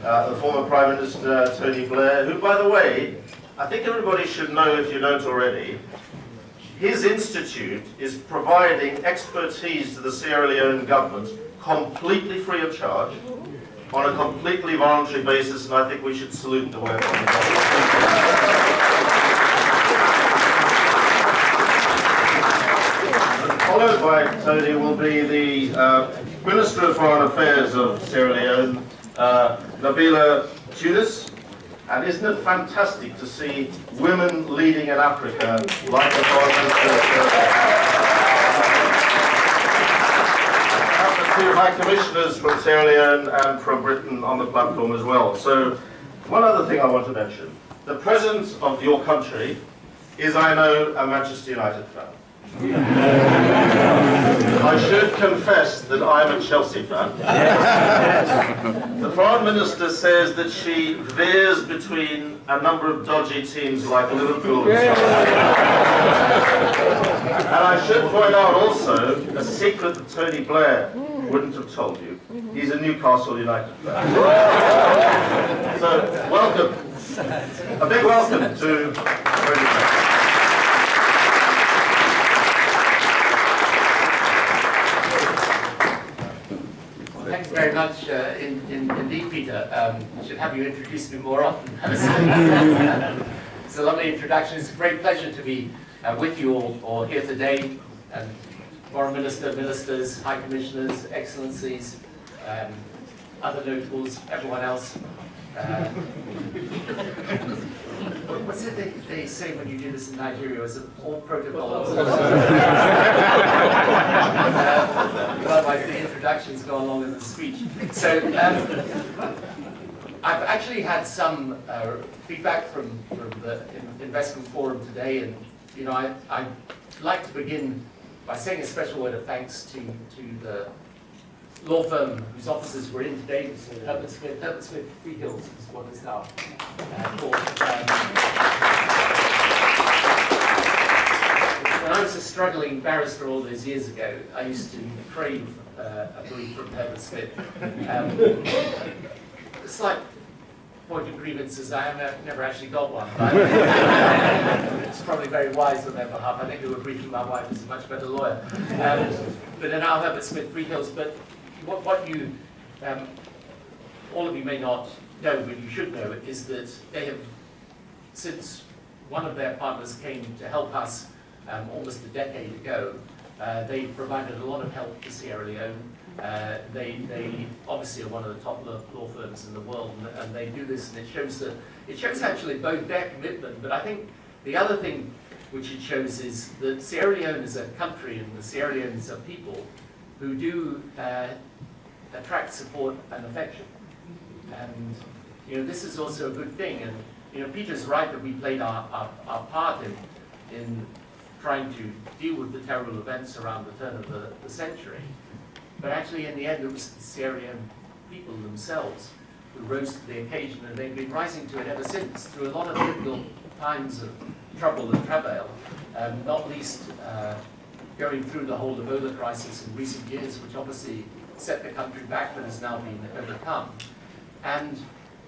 the former Prime Minister Tony Blair, who, by the way, I think everybody should know, if you don't already, his institute is providing expertise to the Sierra Leone government completely free of charge, on a completely voluntary basis, and I think we should salute the work of the government. Followed by Tony will be the Minister of Foreign Affairs of Sierra Leone, Nabila Tunis. And isn't it fantastic to see women leading in Africa like the Foreign Minister? The two High Commissioners from Sierra Leone and from Britain on the platform as well. So, one other thing I want to mention. The President of your country is, I know, a Manchester United fan. I should confess that I'm a Chelsea fan. The Foreign Minister says that she veers between a number of dodgy teams like Liverpool and so on. And I should point out also a secret that Tony Blair wouldn't have told you. He's a Newcastle United fan. So, welcome. A big welcome to Tony Blair. Thanks very much indeed, Peter. I should have you introduce me more often. It's a lovely introduction. It's a great pleasure to be with you all here today. Foreign Minister, Ministers, High Commissioners, Excellencies, other notables, everyone else. What's it they say when you do this in Nigeria? Is it all protocols? Otherwise the introductions go along with the speech. So I've actually had some feedback from the investment forum today, and you know I'd like to begin by saying a special word of thanks to the law firm whose offices we're in today. Herbert Smith Freehills is what is now called. When I was a struggling barrister all those years ago, I used to crave a brief from Herbert Smith. It's like point of grievances. I have never actually got one. But it's probably very wise on their behalf. I think they were briefing my wife as a much better lawyer. But then now Herbert Smith Freehills. But what you, all of you may not know, but you should know, is that they have, since one of their partners came to help us almost a decade ago, they provided a lot of help to Sierra Leone. They obviously are one of the top law firms in the world, and they do this, and it shows actually both their commitment, but I think the other thing which it shows is that Sierra Leone is a country, and the Sierra Leoneans are people who do attract support and affection. And you know, this is also a good thing. And you know, Peter's right that we played our part in trying to deal with the terrible events around the turn of the century. But actually, in the end, it was the Sierra Leone people themselves who rose to the occasion, and they've been rising to it ever since, through a lot of difficult times of trouble and travail, not least going through the whole Ebola crisis in recent years, which obviously set the country back but has now been overcome. And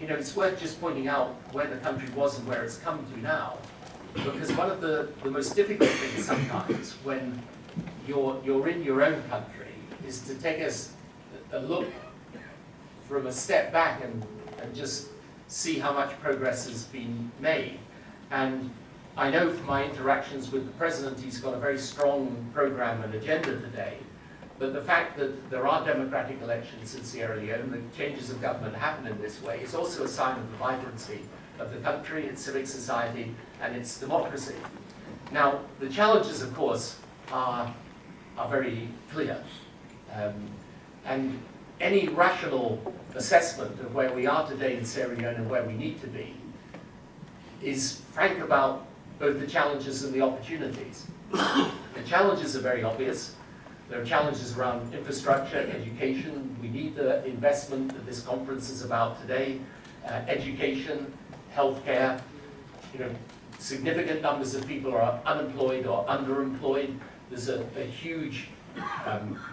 you know, it's worth just pointing out where the country was and where it's come to now, because one of the most difficult things sometimes when you're in your own country is to take a look from a step back and just see how much progress has been made. And I know from my interactions with the President, he's got a very strong program and agenda today, but the fact that there are democratic elections in Sierra Leone, the changes of government happen in this way, is also a sign of the vibrancy of the country, its civic society, and its democracy. Now, the challenges, of course, are very clear. And any rational assessment of where we are today in Sierra Leone and where we need to be is frank about both the challenges and the opportunities. The challenges are very obvious. There are challenges around infrastructure, education. We need the investment that this conference is about today. Education, healthcare. You know, significant numbers of people are unemployed or underemployed. There's a huge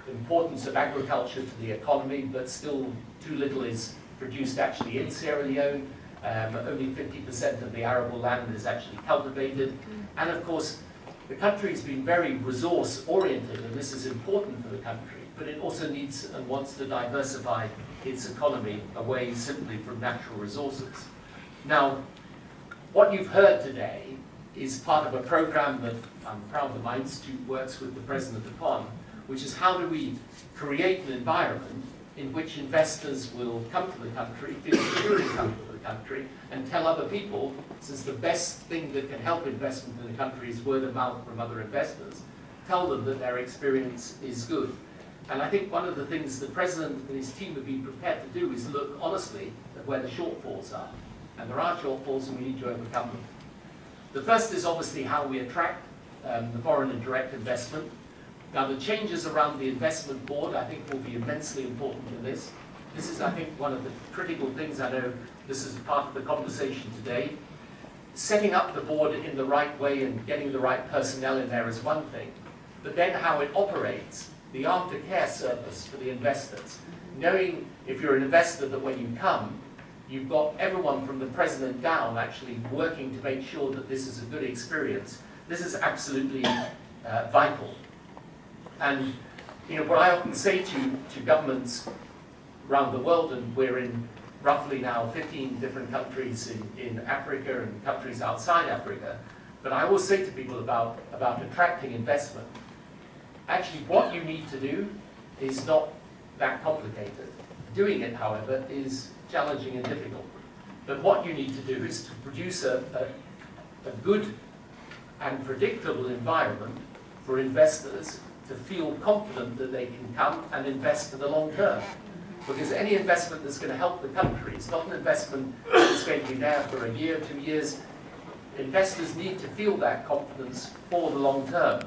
importance of agriculture to the economy, but still too little is produced actually in Sierra Leone. Only 50% of the arable land is actually cultivated. And of course, the country has been very resource-oriented, and this is important for the country, but it also needs and wants to diversify its economy away simply from natural resources. Now, what you've heard today is part of a program that I'm proud that my institute works with the President upon, which is how do we create an environment in which investors will come to the country, feel secure in coming to the country, and tell other people, since the best thing that can help investment in the country is word of mouth from other investors, tell them that their experience is good. And I think one of the things the President and his team have been prepared to do is look honestly at where the shortfalls are. And there are shortfalls and we need to overcome them. The first is obviously how we attract the foreign and direct investment. Now the changes around the investment board I think will be immensely important in this. This is I think one of the critical things. I know this is part of the conversation today. Setting up the board in the right way and getting the right personnel in there is one thing, but then how it operates, the aftercare service for the investors. Knowing if you're an investor that when you come, you've got everyone from the President down actually working to make sure that this is a good experience. This is absolutely vital. And you know what I often say to governments around the world, and we're in roughly now 15 different countries in Africa and countries outside Africa, but I always say to people about attracting investment, actually what you need to do is not that complicated. Doing it, however, is challenging and difficult. But what you need to do is to produce a good and predictable environment for investors to feel confident that they can come and invest for the long term. Because any investment that's going to help the country is not an investment that's going to be there for a year, 2 years. Investors need to feel that confidence for the long term.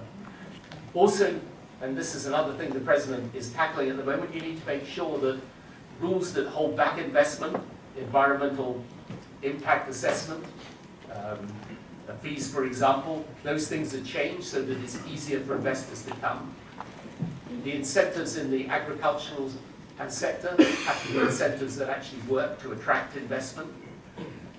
Also, and this is another thing the President is tackling at the moment, you need to make sure that rules that hold back investment, environmental impact assessment, fees, for example, those things are changed so that it's easier for investors to come. The incentives in the agricultural sector have to be incentives that actually work to attract investment.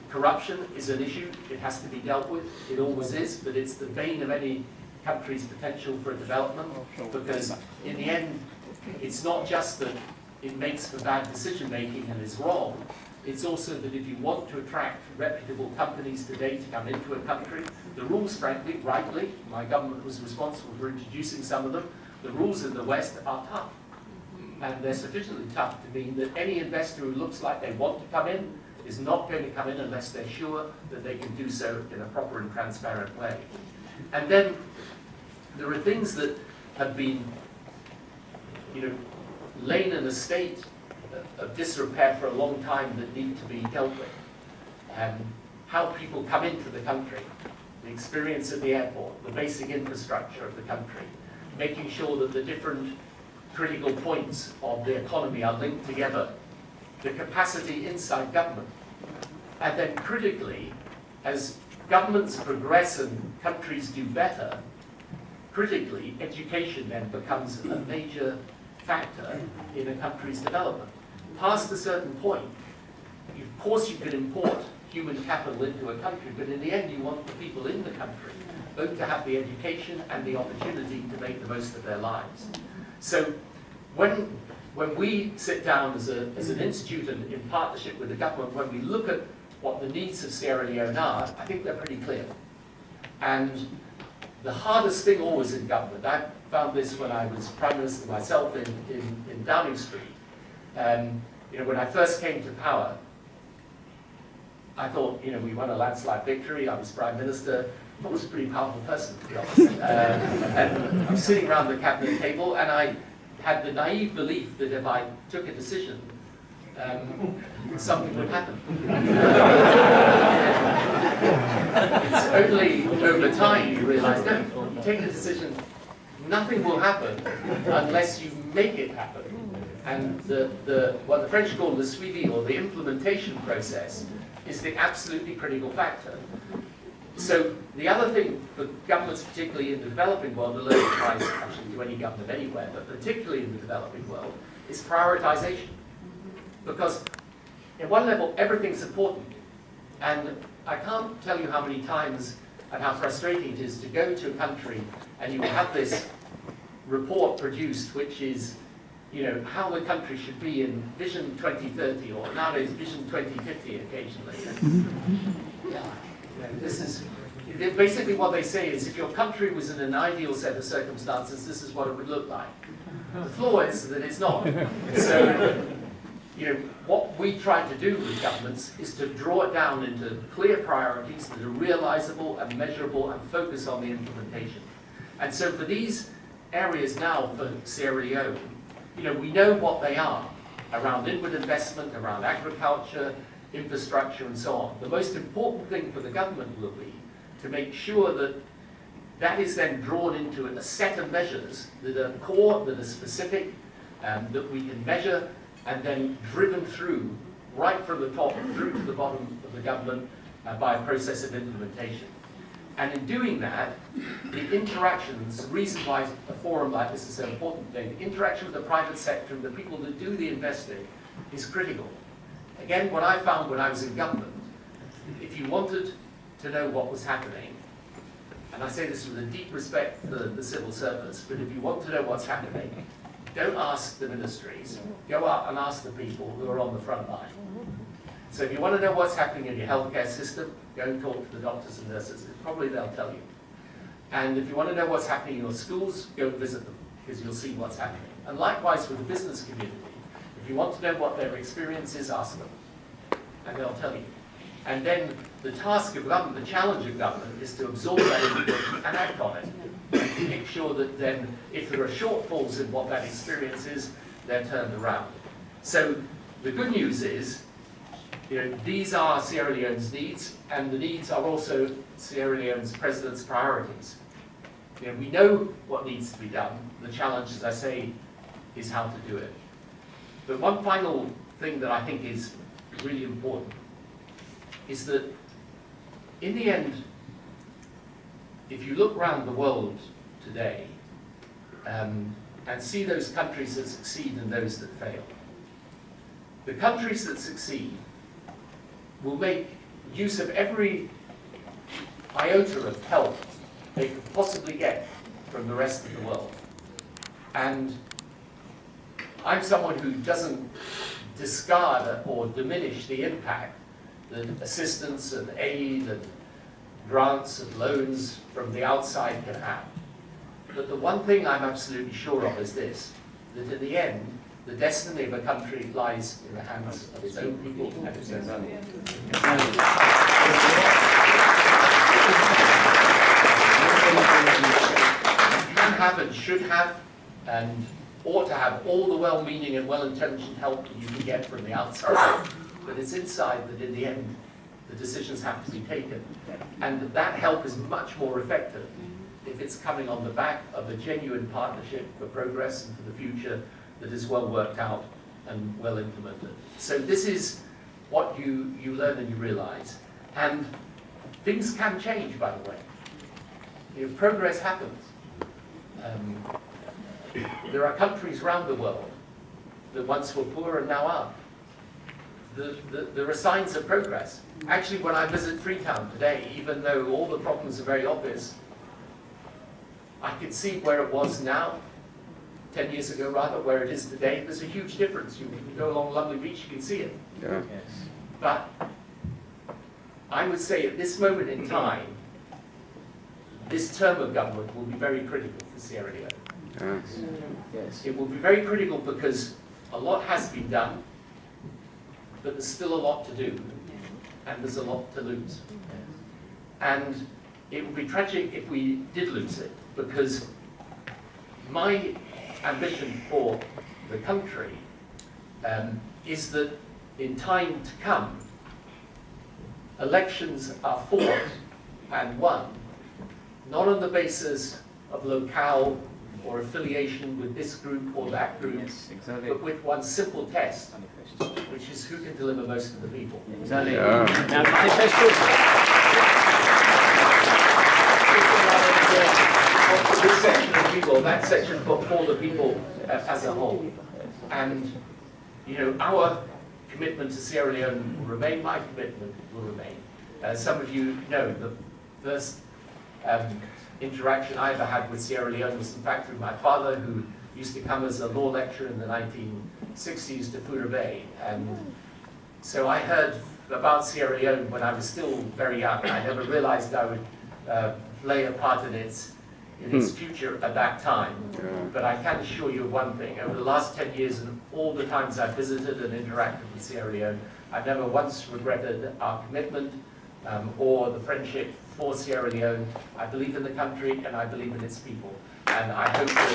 Corruption is an issue. It has to be dealt with. It always is, but it's the bane of any country's potential for development, because in the end, it's not just that it makes for bad decision making and is wrong. It's also that if you want to attract reputable companies today to come into a country, the rules, frankly, rightly, my government was responsible for introducing some of them, the rules in the West are tough. And they're sufficiently tough to mean that any investor who looks like they want to come in is not going to come in unless they're sure that they can do so in a proper and transparent way. And then there are things that have been, lain in a state of disrepair for a long time that need to be dealt with. How people come into the country, the experience at the airport, the basic infrastructure of the country, making sure that the different critical points of the economy are linked together, the capacity inside government. And then critically, as governments progress and countries do better, critically, education then becomes a major factor in a country's development. Past a certain point, of course you can import human capital into a country, but in the end you want the people in the country both to have the education and the opportunity to make the most of their lives. So when we sit down as an institute and in partnership with the government, when we look at what the needs of Sierra Leone are, I think they're pretty clear. And the hardest thing always in government, I found this when I was Prime Minister myself in Downing Street. When I first came to power, I thought, we won a landslide victory, I was Prime Minister, I was a pretty powerful person, to be honest. And I'm sitting around the cabinet table, and I had the naive belief that if I took a decision, something would happen. It's only over time you realize, no, you take a decision, nothing will happen unless you make it happen. And what the French call the suivi, or the implementation process, is the absolutely critical factor. So the other thing for governments, particularly in the developing world, although it applies actually to any government anywhere, but particularly in the developing world, is prioritization. Because at one level, everything's important. And I can't tell you how many times and how frustrating it is to go to a country and you have this report produced, which is, you know, how the country should be in Vision 2030, or nowadays Vision 2050 occasionally. Yeah, you know, this is basically what they say is, if your country was in an ideal set of circumstances, this is what it would look like. The flaw is that it's not. So, you know, what we try to do with governments is to draw it down into clear priorities that are realizable and measurable and focus on the implementation. And so for these areas now for Sierra Leone, you know, we know what they are around inward investment, around agriculture, infrastructure, and so on. The most important thing for the government will be to make sure that that is then drawn into a set of measures that are core, that are specific, that we can measure, and then driven through, right from the top through to the bottom of the government by a process of implementation. And in doing that, the interactions, the reason why a forum like this is so important today, the interaction with the private sector and the people that do the investing is critical. Again, what I found when I was in government, if you wanted to know what was happening, and I say this with a deep respect for the civil service, but if you want to know what's happening, don't ask the ministries, go out and ask the people who are on the front line. So if you want to know what's happening in your healthcare system, go and talk to the doctors and nurses. Probably they'll tell you. And if you want to know what's happening in your schools, go and visit them, because you'll see what's happening. And likewise with the business community. If you want to know what their experience is, ask them, and they'll tell you. And then the task of government, the challenge of government, is to absorb that information and act on it. And make sure that then, if there are shortfalls in what that experience is, they're turned around. So the good news is, you know, these are Sierra Leone's needs, and the needs are also Sierra Leone's president's priorities. You know, we know what needs to be done. The challenge, as I say, is how to do it. But one final thing that I think is really important is that, in the end, if you look around the world today and see those countries that succeed and those that fail, the countries that succeed will make use of every iota of help they could possibly get from the rest of the world. And I'm someone who doesn't discard or diminish the impact that assistance and aid and grants and loans from the outside can have. But the one thing I'm absolutely sure of is this, that in the end, the destiny of a country lies in the hands of its own people and its own government. You can have and should have and ought to have all the well-meaning and well-intentioned help that you can get from the outside, but it's inside that in the end the decisions have to be taken. And that help is much more effective if it's coming on the back of a genuine partnership for progress and for the future that is well worked out and well implemented. So this is what you learn and you realize. And things can change, by the way. You know, progress happens. There are countries around the world that once were poor and now are. There are signs of progress. Actually, when I visit Freetown today, even though all the problems are very obvious, I can see where it was now, 10 years ago rather, where it is today. There's a huge difference. You can go along Lovely Beach, you can see it. Yeah. But I would say at this moment in time, this term of government will be very critical for Sierra Leone. Yes. Yes. It will be very critical because a lot has been done, but there's still a lot to do, and there's a lot to lose. And it would be tragic if we did lose it, because my ambition for the country is that in time to come, elections are fought and won, not on the basis of locale or affiliation with this group or that group, Yes, exactly. but with one simple test, which is who can deliver most to the people. Exactly. Yeah. Now, manifesto. This section of people, that section for the people as a whole. And, you know, our commitment to Sierra Leone will remain, my commitment will remain. As some of you know, the first interaction I ever had with Sierra Leone was in fact through my father, who used to come as a law lecturer in the 1960s to Fuda Bay. And so I heard about Sierra Leone when I was still very young. I never realized I would play a part in its future at that time. But I can assure you of one thing. Over the last 10 years and all the times I've visited and interacted with Sierra Leone, I've never once regretted our commitment or the friendship for Sierra Leone. I believe in the country and I believe in its people. And I hope that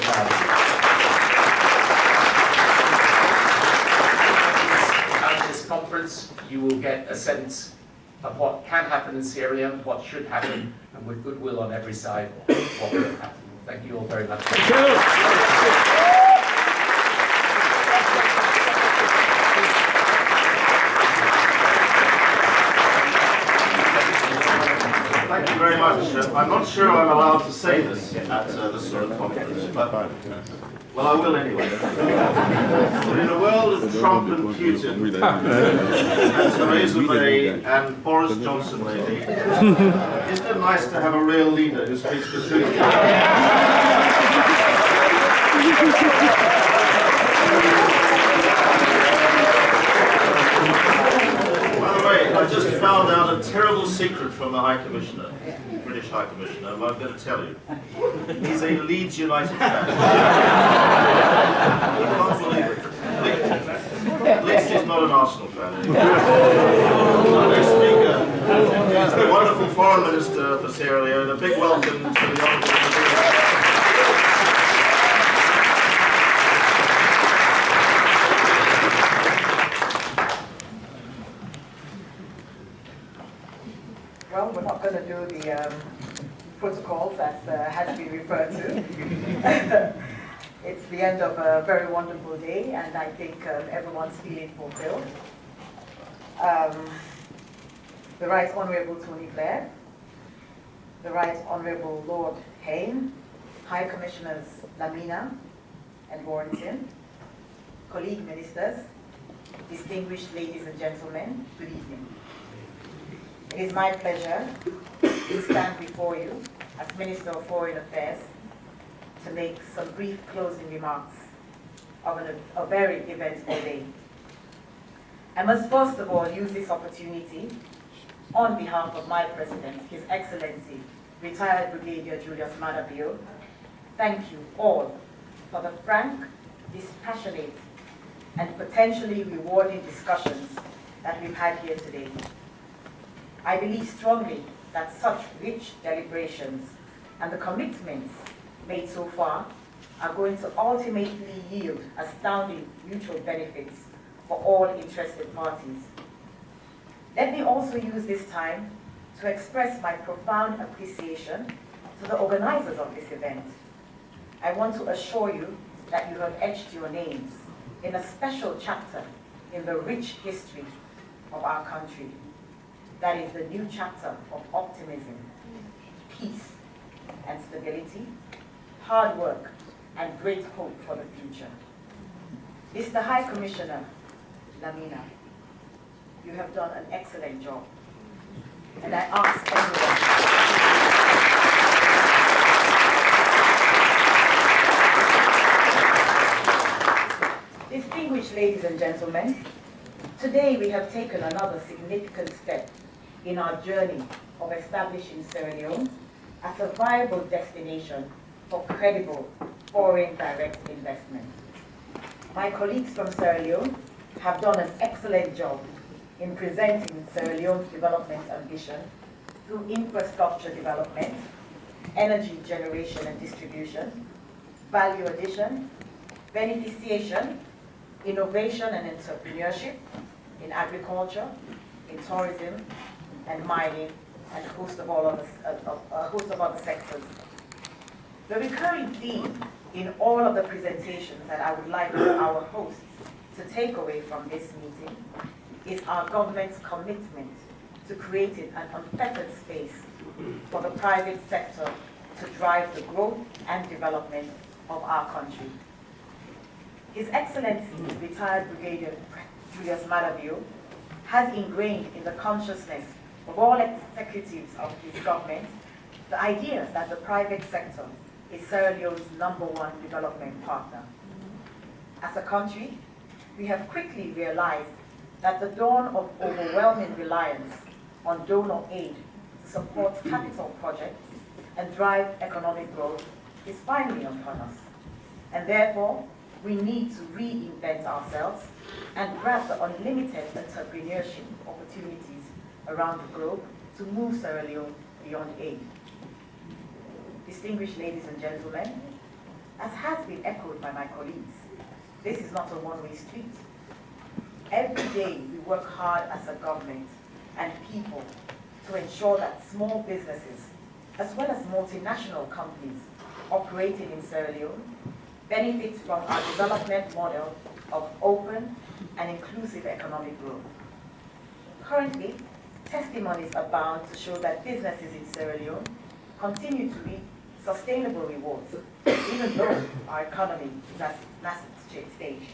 at this conference you will get a sense of what can happen in Sierra Leone, what should happen, and with goodwill on every side, what will happen. Thank you all very much. Thank you very much. I'm not sure I'm allowed to say this at this sort of conference, but well, I will anyway. But in a world of Trump and Putin, and Theresa May and Boris Johnson maybe, isn't it nice to have a real leader who speaks the truth? By the way, I just found out a terrible secret from the High Commissioner, British High Commissioner, and I'm going to tell you. He's a Leeds United fan. You can't believe it. At least he's not an Arsenal fan anymore. Our next speaker is the wonderful Foreign Minister for Sierra Leone. A big welcome to the Honourable. Well, we're not going to do the protocols as has been referred to. It's the end of a very wonderful day, and I think everyone's feeling fulfilled. The Right Honourable Tony Blair, the Right Honourable Lord Hayne, High Commissioners Lamina and Warrington, colleague ministers, distinguished ladies and gentlemen, good evening. It is my pleasure to stand before you as Minister of Foreign Affairs to make some brief closing remarks of a very eventful day. I must first of all use this opportunity on behalf of my President, His Excellency, retired Brigadier Julius Maada Bio, thank you all for the frank, dispassionate, and potentially rewarding discussions that we've had here today. I believe strongly that such rich deliberations and the commitments made so far are going to ultimately yield astounding mutual benefits for all interested parties. Let me also use this time to express my profound appreciation to the organizers of this event. I want to assure you that you have etched your names in a special chapter in the rich history of our country. That is the new chapter of optimism, peace and stability, hard work and great hope for the future. Mr. High Commissioner Lamina, you have done an excellent job. And I ask everyone. Distinguished ladies and gentlemen, today we have taken another significant step in our journey of establishing Sierra Leone as a viable destination for credible foreign direct investment. My colleagues from Sierra Leone have done an excellent job in presenting Sierra Leone's development ambition through infrastructure development, energy generation and distribution, value addition, beneficiation, innovation and entrepreneurship in agriculture, in tourism, and mining, and a host of other sectors. The recurring theme in all of the presentations that I would like our hosts to take away from this meeting is our government's commitment to creating an unfettered space for the private sector to drive the growth and development of our country. His Excellency, retired Brigadier Julius Maada Bio, has ingrained in the consciousness of all executives of his government the idea that the private sector is Sierra Leone's #1 development partner. As a country, we have quickly realized that the dawn of overwhelming reliance on donor aid to support capital projects and drive economic growth is finally upon us. And therefore, we need to reinvent ourselves and grab the unlimited entrepreneurship opportunities around the globe to move Sierra Leone beyond aid. Distinguished ladies and gentlemen, as has been echoed by my colleagues, this is not a one-way street. Every day we work hard as a government and people to ensure that small businesses, as well as multinational companies operating in Sierra Leone, benefit from our development model of open and inclusive economic growth. Currently, testimonies abound to show that businesses in Sierra Leone continue to reap sustainable rewards, even though our economy is at nascent stage.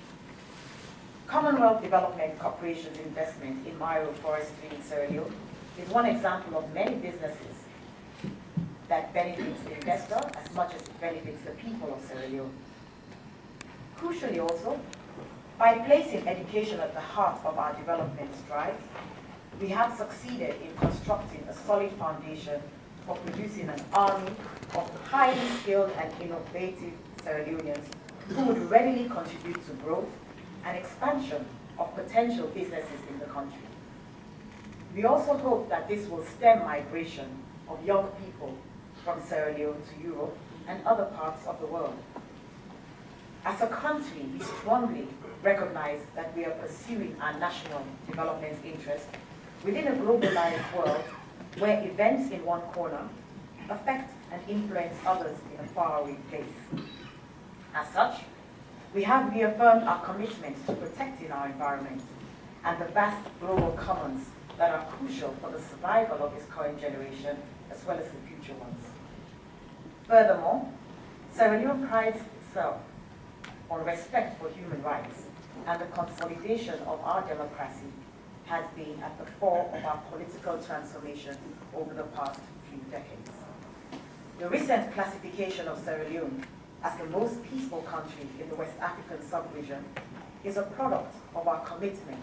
Commonwealth Development Corporation's investment in Mairo Forestry in Sierra Leone is one example of many businesses that benefits the investor as much as it benefits the people of Sierra Leone. Crucially also, by placing education at the heart of our development strides, we have succeeded in constructing a solid foundation for producing an army of highly skilled and innovative Sierra Leoneans who would readily contribute to growth and expansion of potential businesses in the country. We also hope that this will stem migration of young people from Sierra Leone to Europe and other parts of the world. As a country, we strongly recognize that we are pursuing our national development interest within a globalized world where events in one corner affect and influence others in a faraway place. As such, we have reaffirmed our commitment to protecting our environment and the vast global commons that are crucial for the survival of its current generation as well as the future ones. Furthermore, Sierra Leone prides itself on respect for human rights, and the consolidation of our democracy has been at the fore of our political transformation over the past few decades. The recent classification of Sierra Leone as the most peaceful country in the West African sub-region is a product of our commitment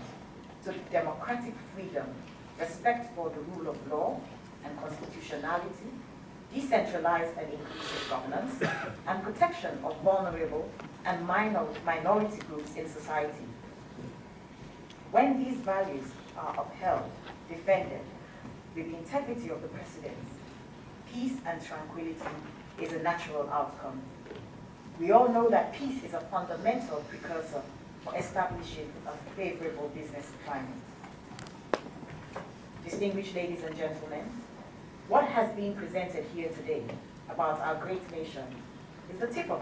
to democratic freedom, respect for the rule of law and constitutionality, decentralized and inclusive governance, and protection of vulnerable and minority groups in society. When these values are upheld, defended, with the integrity of the precedents, peace and tranquility is a natural outcome. We all know that peace is a fundamental precursor for establishing a favorable business climate. Distinguished ladies and gentlemen, what has been presented here today about our great nation is the tip of an